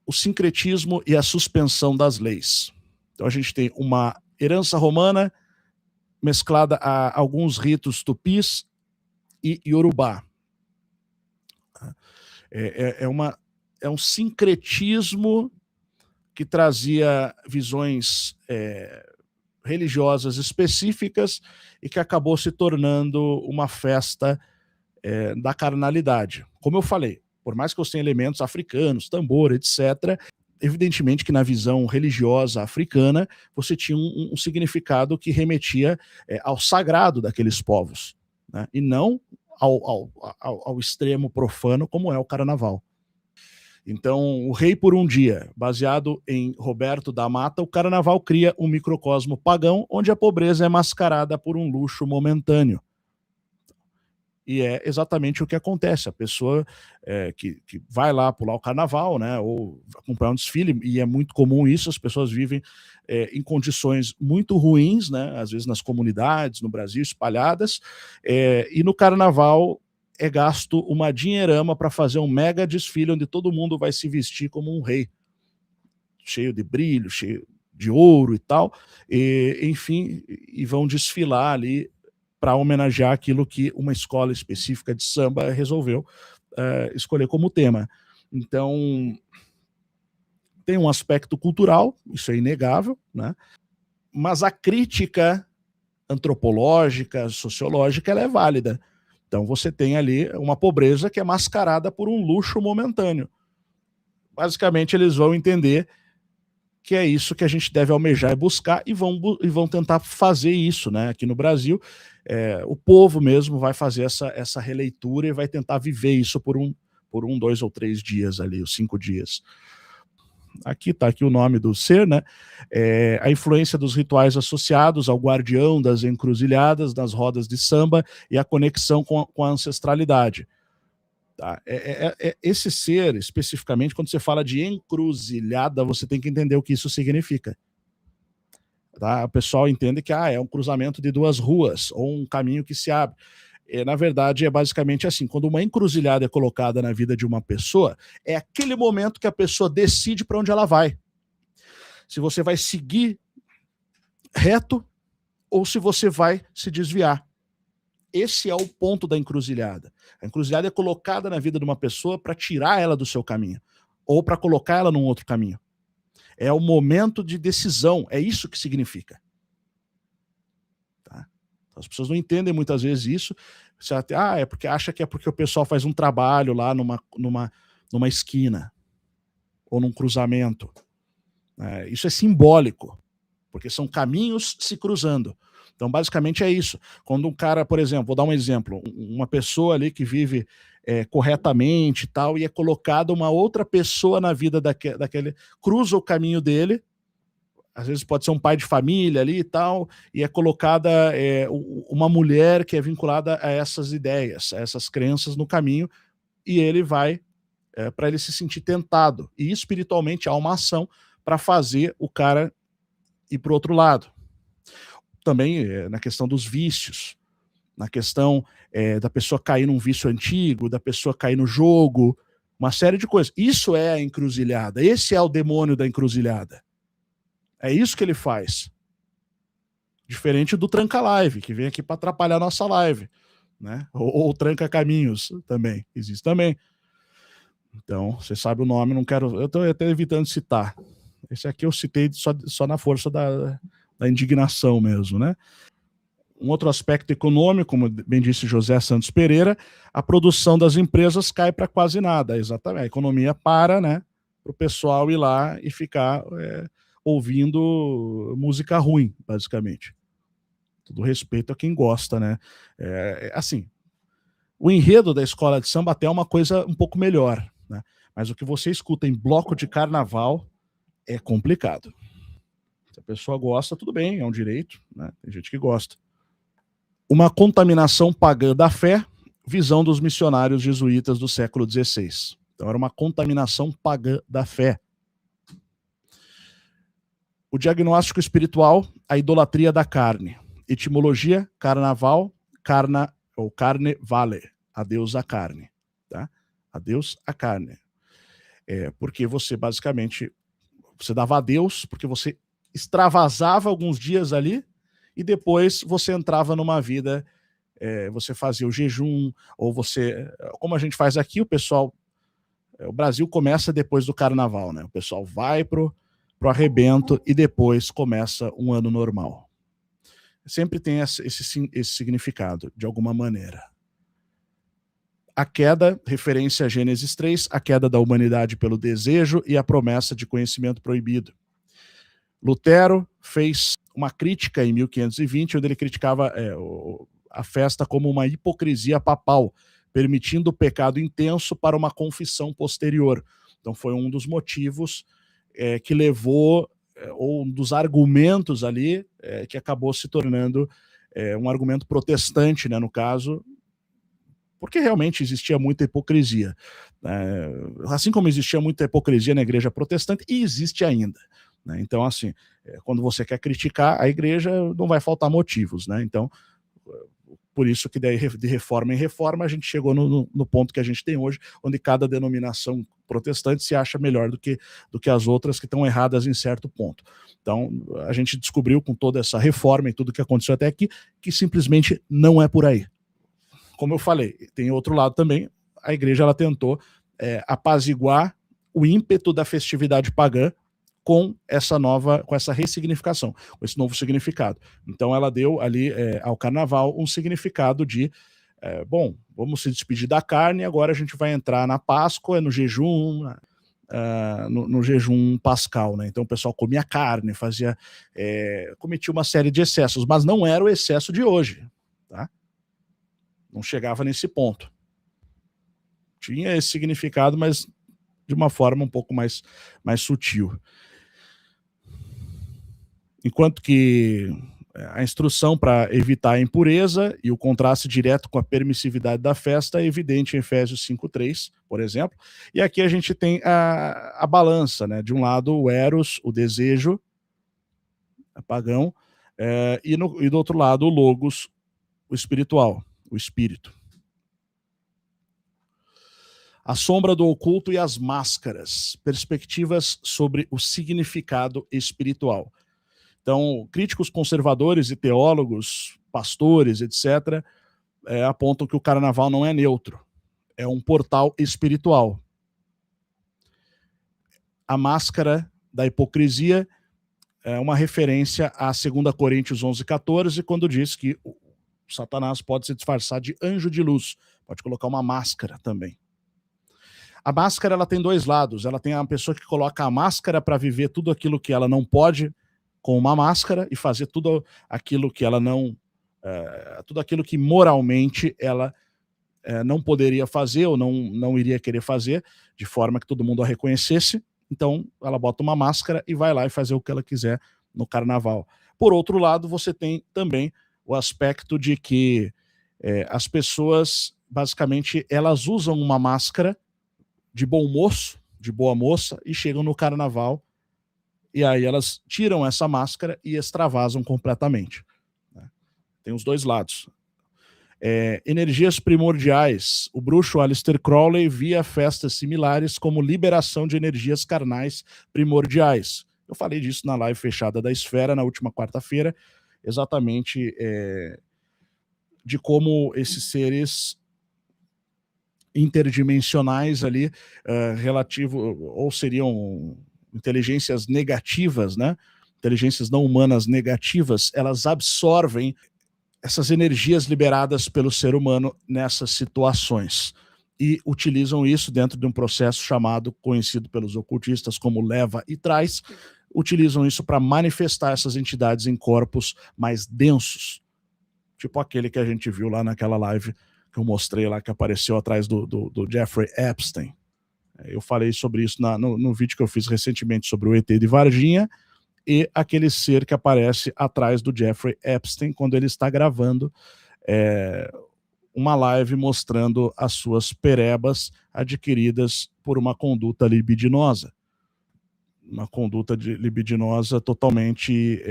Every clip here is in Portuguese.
o sincretismo e a suspensão das leis. Então a gente tem uma herança romana mesclada a alguns ritos tupis e iorubá. É um sincretismo que trazia visões religiosas específicas e que acabou se tornando uma festa da carnalidade. Como eu falei, por mais que eu tenha elementos africanos, tambor, etc., evidentemente que na visão religiosa africana você tinha um significado que remetia ao sagrado daqueles povos, né? E não ao extremo profano como é o carnaval. Então, o Rei por um Dia, baseado em Roberto da Mata, o carnaval cria um microcosmo pagão onde a pobreza é mascarada por um luxo momentâneo. E é exatamente o que acontece. A pessoa que vai lá pular o carnaval, né, ou comprar um desfile, e é muito comum isso, as pessoas vivem em condições muito ruins, né, às vezes nas comunidades, no Brasil, espalhadas, e no carnaval é gasto uma dinheirama para fazer um mega desfile onde todo mundo vai se vestir como um rei, cheio de brilho, cheio de ouro e tal, enfim, e vão desfilar ali para homenagear aquilo que uma escola específica de samba resolveu escolher como tema. Então, tem um aspecto cultural, isso é inegável, né? Mas a crítica antropológica, sociológica, ela é válida. Então, você tem ali uma pobreza que é mascarada por um luxo momentâneo. Basicamente, eles vão entender que é isso que a gente deve almejar e buscar, e vão tentar fazer isso, né? Aqui no Brasil, o povo mesmo vai fazer essa releitura e vai tentar viver isso por 2 ou 3 dias ali, os 5 dias. Aqui está aqui o nome do ser, né? A influência dos rituais associados ao guardião das encruzilhadas, das rodas de samba e a conexão com a ancestralidade. Tá? Esse ser, especificamente, quando você fala de encruzilhada, você tem que entender o que isso significa. Tá? O pessoal entende que é um cruzamento de 2 ruas, ou um caminho que se abre. Na verdade, é basicamente assim, quando uma encruzilhada é colocada na vida de uma pessoa, é aquele momento que a pessoa decide para onde ela vai. Se você vai seguir reto, ou se você vai se desviar. Esse é o ponto da encruzilhada. A encruzilhada é colocada na vida de uma pessoa para tirar ela do seu caminho, ou para colocar ela num outro caminho. É o momento de decisão, é isso que significa. Tá? Então, as pessoas não entendem muitas vezes isso. É porque acha que é porque o pessoal faz um trabalho lá numa esquina, ou num cruzamento. Isso é simbólico, porque são caminhos se cruzando. Então, basicamente é isso. Quando um cara, por exemplo, vou dar um exemplo, uma pessoa ali que vive corretamente e tal, e é colocada uma outra pessoa na vida daquele, cruza o caminho dele, às vezes pode ser um pai de família ali e tal, e é colocada uma mulher que é vinculada a essas ideias, a essas crenças no caminho, e ele vai para ele se sentir tentado. E espiritualmente há uma ação para fazer o cara ir para o outro lado. Também na questão dos vícios, na questão da pessoa cair num vício antigo, da pessoa cair no jogo, uma série de coisas. Isso é a encruzilhada, esse é o demônio da encruzilhada. É isso que ele faz. Diferente do tranca-live, que vem aqui para atrapalhar a nossa live, né? Ou tranca-caminhos também, existe também. Então, você sabe o nome, não quero... Eu estou até evitando citar. Esse aqui eu citei só na força da indignação mesmo, né? Um outro aspecto econômico, como bem disse José Santos Pereira, a produção das empresas cai para quase nada, exatamente. A economia para, né, para o pessoal ir lá e ficar ouvindo música ruim, basicamente. Todo respeito a quem gosta, né? Assim, o enredo da escola de samba até é uma coisa um pouco melhor, né? Mas o que você escuta em bloco de carnaval é complicado. Se a pessoa gosta, tudo bem, é um direito, né? Tem gente que gosta. Uma contaminação pagã da fé, visão dos missionários jesuítas do século XVI. Então era uma contaminação pagã da fé. O diagnóstico espiritual, a idolatria da carne. Etimologia, carnaval, carne vale, adeus à carne. Tá? Adeus à carne. porque você basicamente você dava adeus, porque você extravasava alguns dias ali e depois você entrava numa vida, você fazia o jejum, ou você, como a gente faz aqui, o pessoal, o Brasil começa depois do carnaval, né? O pessoal vai pro arrebento e depois começa um ano normal. Sempre tem esse significado, de alguma maneira. A queda, referência a Gênesis 3, a queda da humanidade pelo desejo e a promessa de conhecimento proibido. Lutero fez uma crítica em 1520, onde ele criticava a festa como uma hipocrisia papal, permitindo o pecado intenso para uma confissão posterior. Então foi um dos motivos que levou, ou um dos argumentos ali, que acabou se tornando um argumento protestante, né, no caso, porque realmente existia muita hipocrisia. Assim como existia muita hipocrisia na igreja protestante, e existe ainda. Né? Então, assim, quando você quer criticar a igreja, não vai faltar motivos. Né? Então, por isso que daí, de reforma em reforma, a gente chegou no ponto que a gente tem hoje, onde cada denominação protestante se acha melhor do que as outras que estão erradas em certo ponto. Então, a gente descobriu com toda essa reforma e tudo que aconteceu até aqui, que simplesmente não é por aí. Como eu falei, tem outro lado também, a igreja ela tentou apaziguar o ímpeto da festividade pagã com essa ressignificação, com esse novo significado. Então ela deu ali ao carnaval um significado de, bom, vamos se despedir da carne, agora a gente vai entrar na Páscoa, no jejum, no jejum pascal, né? Então o pessoal comia carne, cometia uma série de excessos, mas não era o excesso de hoje, tá? Não chegava nesse ponto. Tinha esse significado, mas de uma forma um pouco mais sutil. Enquanto que a instrução para evitar a impureza e o contraste direto com a permissividade da festa é evidente em Efésios 5:3, por exemplo. E aqui a gente tem a balança, né? De um lado o eros, o desejo pagão, e do outro lado o logos, o espiritual, o espírito. A sombra do oculto e as máscaras, perspectivas sobre o significado espiritual. Então, críticos conservadores e teólogos, pastores, etc., apontam que o carnaval não é neutro, é um portal espiritual. A máscara da hipocrisia é uma referência a 2 Coríntios 11:14, quando diz que o Satanás pode se disfarçar de anjo de luz, pode colocar uma máscara também. A máscara ela tem dois lados, ela tem a pessoa que coloca a máscara para viver tudo aquilo que ela não pode com uma máscara e fazer tudo aquilo que ela não, tudo aquilo que moralmente ela não poderia fazer ou não iria querer fazer, de forma que todo mundo a reconhecesse. Então ela bota uma máscara e vai lá e fazer o que ela quiser no carnaval. Por outro lado, você tem também o aspecto de que as pessoas, basicamente, elas usam uma máscara de bom moço, de boa moça, e chegam no carnaval, e aí elas tiram essa máscara e extravasam completamente. Né? Tem os dois lados. Energias primordiais. O bruxo Aleister Crowley via festas similares como liberação de energias carnais primordiais. Eu falei disso na live fechada da Esfera, na última quarta-feira, exatamente de como esses seres interdimensionais ali, ou seriam inteligências negativas, né? Inteligências não humanas negativas, elas absorvem essas energias liberadas pelo ser humano nessas situações e utilizam isso dentro de um processo conhecido pelos ocultistas como leva e traz, utilizam isso para manifestar essas entidades em corpos mais densos, tipo aquele que a gente viu lá naquela live que eu mostrei lá, que apareceu atrás do Jeffrey Epstein. Eu falei sobre isso no vídeo que eu fiz recentemente sobre o ET de Varginha, e aquele ser que aparece atrás do Jeffrey Epstein quando ele está gravando uma live mostrando as suas perebas adquiridas por uma conduta libidinosa. Uma conduta libidinosa totalmente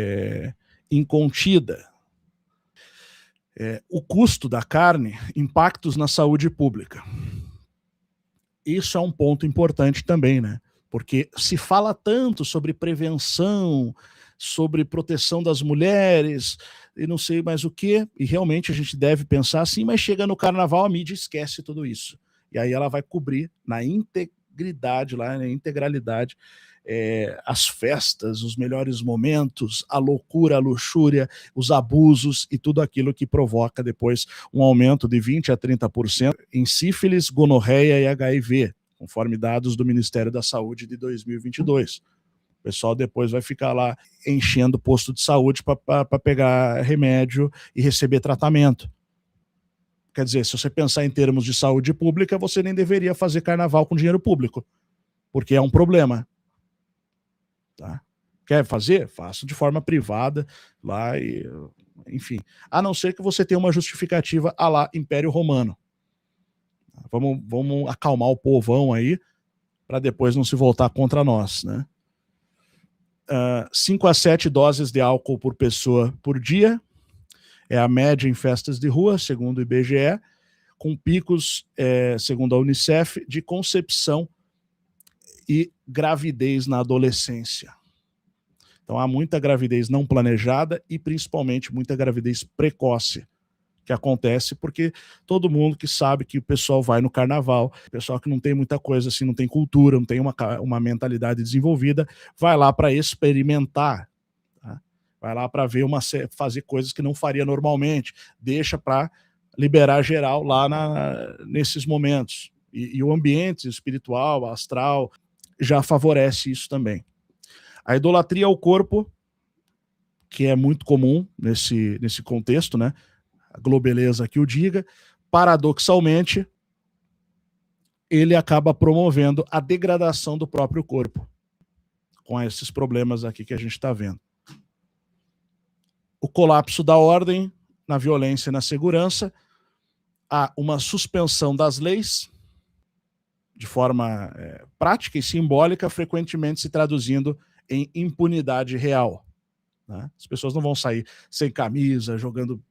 incontida. O custo da carne, impactos na saúde pública. Isso é um ponto importante também, né? Porque se fala tanto sobre prevenção, sobre proteção das mulheres e não sei mais o que, e realmente a gente deve pensar assim, mas chega no carnaval a mídia esquece tudo isso. E aí ela vai cobrir na integridade, lá, na integralidade, as festas, os melhores momentos, a loucura, a luxúria, os abusos e tudo aquilo que provoca depois um aumento de 20% a 30% em sífilis, gonorreia e HIV, conforme dados do Ministério da Saúde de 2022. O pessoal depois vai ficar lá enchendo posto de saúde para pegar remédio e receber tratamento. Quer dizer, se você pensar em termos de saúde pública, você nem deveria fazer carnaval com dinheiro público, porque é um problema. Tá? Quer fazer? Faça de forma privada lá e, enfim. A não ser que você tenha uma justificativa à la Império Romano. Vamos acalmar o povão aí para depois não se voltar contra nós, né? 5 a 7 doses de álcool por pessoa por dia é a média em festas de rua, segundo o IBGE, com picos, segundo a Unicef, de concepção e gravidez na adolescência. Então há muita gravidez não planejada e principalmente muita gravidez precoce que acontece porque todo mundo que sabe que o pessoal vai no carnaval, o pessoal que não tem muita coisa assim, não tem cultura, não tem uma mentalidade desenvolvida, vai lá para experimentar, tá? Vai lá para ver fazer coisas que não faria normalmente, deixa para liberar geral lá nesses momentos. E o ambiente espiritual, astral, já favorece isso também. A idolatria ao corpo, que é muito comum nesse contexto, né? A Globeleza que o diga, paradoxalmente, ele acaba promovendo a degradação do próprio corpo, com esses problemas aqui que a gente está vendo. O colapso da ordem na violência e na segurança, há uma suspensão das leis, de forma prática e simbólica, frequentemente se traduzindo em impunidade real. Né? As pessoas não vão sair sem camisa, jogando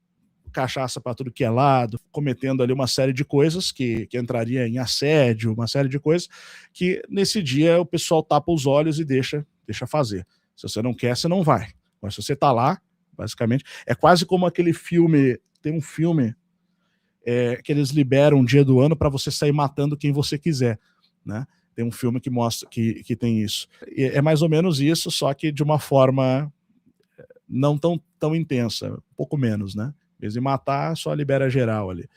cachaça para tudo que é lado, cometendo ali uma série de coisas que entraria em assédio, uma série de coisas que nesse dia o pessoal tapa os olhos e deixa fazer. Se você não quer, você não vai. Mas se você tá lá, basicamente, é quase como aquele filme, tem um filme que eles liberam um dia do ano para você sair matando quem você quiser, né? Tem um filme que mostra que tem isso. E é mais ou menos isso, só que de uma forma não tão intensa, um pouco menos, né? Em vez de matar, só libera geral ali.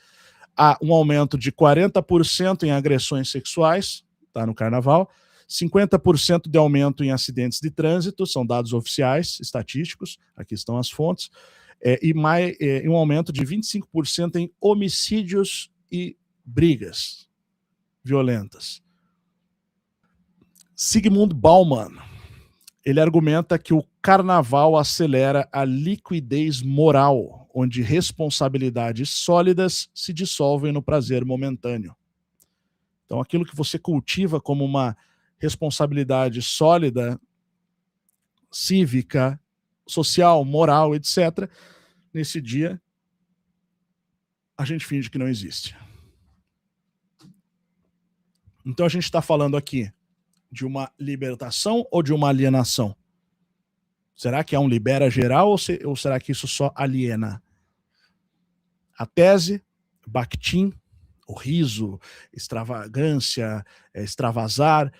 Há um aumento de 40% em agressões sexuais, tá, no carnaval, 50% de aumento em acidentes de trânsito, são dados oficiais, estatísticos, aqui estão as fontes, e um aumento de 25% em homicídios e brigas violentas. Zygmunt Bauman, ele argumenta que o carnaval acelera a liquidez moral, onde responsabilidades sólidas se dissolvem no prazer momentâneo. Então, aquilo que você cultiva como uma responsabilidade sólida, cívica, social, moral, etc., nesse dia, a gente finge que não existe. Então, a gente está falando aqui de uma libertação ou de uma alienação? Será que é um libera geral ou será que isso só aliena? A tese, Bakhtin, o riso, extravagância, extravasar,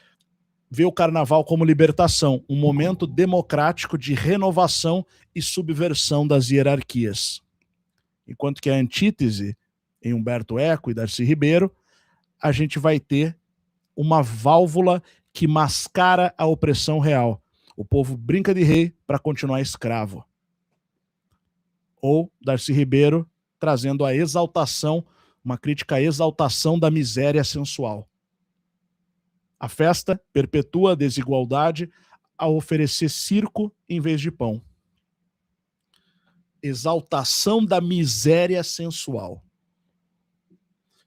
vê o carnaval como libertação, um momento democrático de renovação e subversão das hierarquias. Enquanto que a antítese, em Humberto Eco e Darcy Ribeiro, a gente vai ter uma válvula que mascara a opressão real. O povo brinca de rei para continuar escravo. Ou Darcy Ribeiro trazendo a exaltação, uma crítica à exaltação da miséria sensual. A festa perpetua a desigualdade ao oferecer circo em vez de pão. Exaltação da miséria sensual.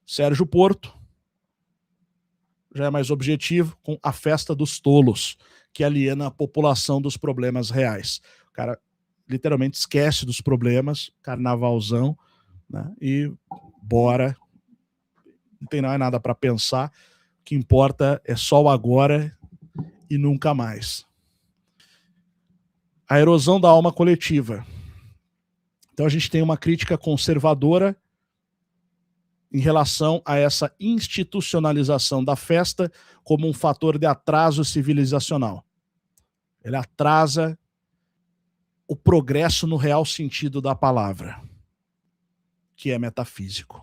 Sérgio Porto já é mais objetivo com a festa dos tolos, que aliena a população dos problemas reais. O cara literalmente esquece dos problemas, carnavalzão, né? E bora, não tem nada para pensar, que importa é só o agora e nunca mais. A erosão da alma coletiva. Então a gente tem uma crítica conservadora em relação a essa institucionalização da festa como um fator de atraso civilizacional. Ele atrasa o progresso no real sentido da palavra, que é metafísico.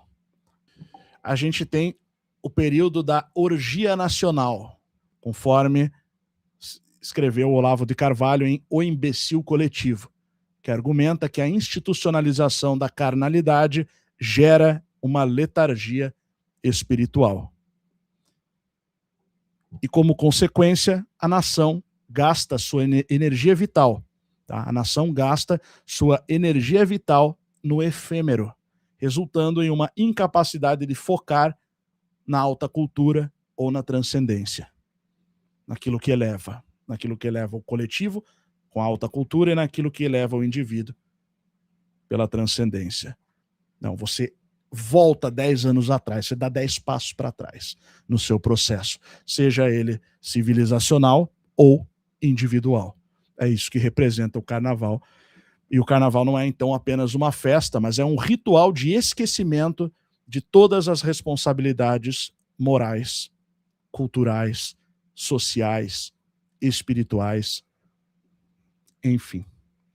A gente tem o período da orgia nacional, conforme escreveu Olavo de Carvalho em O Imbecil Coletivo, que argumenta que a institucionalização da carnalidade gera uma letargia espiritual. E, como consequência, a nação gasta sua energia vital. Tá? A nação gasta sua energia vital no efêmero, resultando em uma incapacidade de focar na alta cultura ou na transcendência, naquilo que eleva o coletivo com a alta cultura e naquilo que eleva o indivíduo pela transcendência. Não, você volta 10 anos atrás, você dá 10 passos para trás no seu processo, seja ele civilizacional ou individual. É isso que representa o carnaval. E o carnaval não é, então, apenas uma festa, mas é um ritual de esquecimento de todas as responsabilidades morais, culturais, sociais, espirituais, enfim.